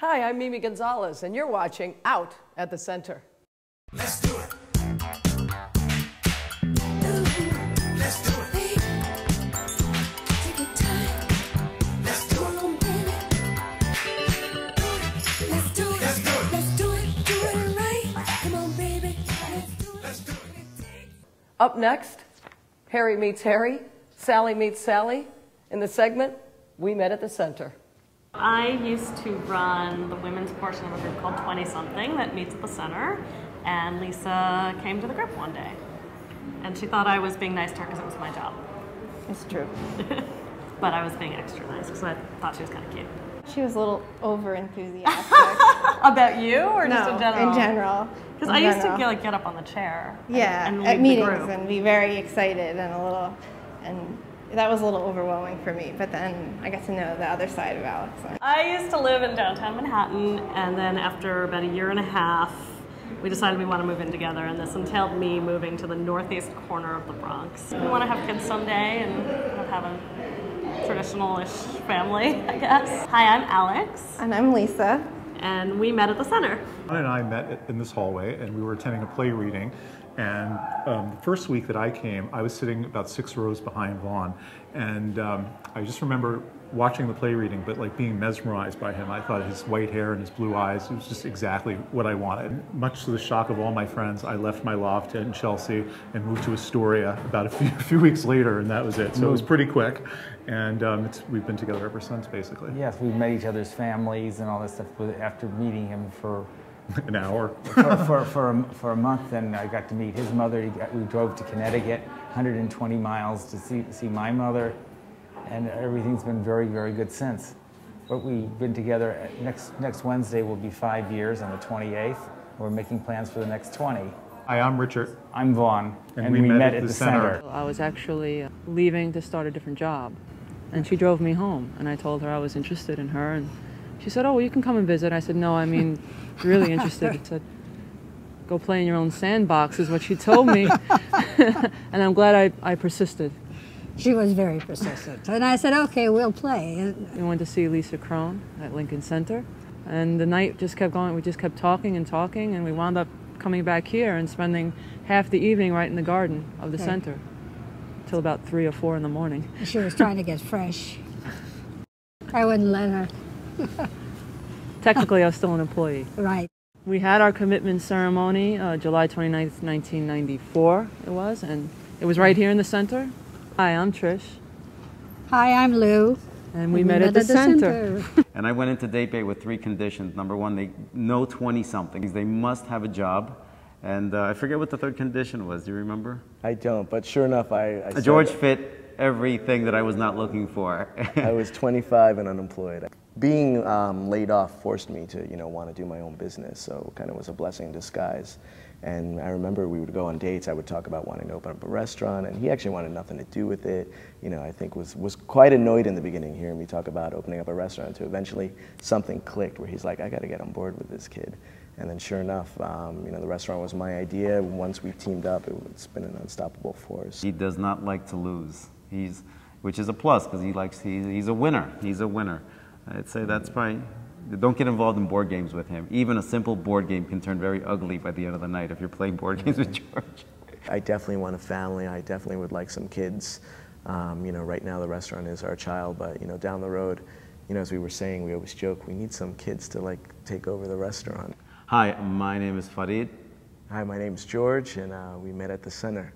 Hi, I'm Mimi Gonzalez, and you're watching Out at the Center. Let's do it. Let's do it. Take your time. Let's do it. Let's do it. Let's do it. Let's do it. Do it right. Come on, baby. Let's do it. Let's do it. Up next, Harry meets Harry, Sally meets Sally, in the segment, We Met at the Center. I used to run the women's portion of a group called 20 Something that meets at the center, and Lisa came to the group one day, and she thought I was being nice to her because it was my job. It's true. But I was being extra nice because I thought she was kind of cute. She was a little over-enthusiastic. About you, or just in general? In general. Because I used to get up on the chair. Yeah, and at lead the meetings group. and be very excited and that was a little overwhelming for me, but then I got to know the other side of Alex. I used to live in downtown Manhattan, and then after about a year and a half, we decided we want to move in together, and this entailed me moving to the northeast corner of the Bronx. We want to have kids someday and kind of have a traditional-ish family, I guess. Hi, I'm Alex. And I'm Lisa. And we met at the center. Vaughn and I met in this hallway, and we were attending a play reading. And the first week that I came, I was sitting about 6 rows behind Vaughn, and I just remember watching the play reading, but like being mesmerized by him. I thought his white hair and his blue eyes, it was just exactly what I wanted. Much to the shock of all my friends, I left my loft in Chelsea and moved to Astoria about a few weeks later, and that was it. So it was pretty quick, and we've been together ever since, basically. Yes, we've met each other's families and all this stuff after meeting him for an hour. for a month, and I got to meet his mother. We drove to Connecticut, 120 miles to see my mother, and everything's been very, very good since. But we've been together. Next Wednesday will be 5 years on the 28th. We're making plans for the next 20. Hi, I'm Richard. I'm Vaughn, and we met at the center. I was actually leaving to start a different job, and she drove me home, and I told her I was interested in her, and she said, "Oh, well, you can come and visit." I said, "No, I mean, really interested." She said, "Go play in your own sandbox," is what she told me. And I'm glad I persisted. She was very persistent. And I said, okay, we'll play. We went to see Lisa Kron at Lincoln Center. And the night just kept going. We just kept talking and talking. And we wound up coming back here and spending half the evening right in the garden of the center till about 3 or 4 in the morning. She was trying to get fresh. I wouldn't let her. Technically, I was still an employee. Right. We had our commitment ceremony July 29th, 1994 it was. And it was right here in the center. Hi, I'm Trish. Hi, I'm Lou. And we met at the center. And I went into date bait with 3 conditions. Number 1, they know 20-somethings. They must have a job. And I forget what the 3rd condition was. Do you remember? I don't, but sure enough, George fit everything that I was not looking for. I was 25 and unemployed. Being laid off forced me to, want to do my own business, so it kind of was a blessing in disguise. And I remember we would go on dates. I would talk about wanting to open up a restaurant, and he actually wanted nothing to do with it. I think was quite annoyed in the beginning hearing me talk about opening up a restaurant, until eventually something clicked where he's like, I got to get on board with this kid. And then sure enough, the restaurant was my idea. Once we teamed up, it's been an unstoppable force. He does not like to lose. Which is a plus, because he's a winner. He's a winner. I'd say that's probably. Don't get involved in board games with him. Even a simple board game can turn very ugly by the end of the night if you're playing board games with George. I definitely want a family. I definitely would like some kids. Right now the restaurant is our child, but down the road, as we were saying, we always joke, we need some kids to take over the restaurant. Hi, my name is Farid. Hi, my name is George, and we met at the center.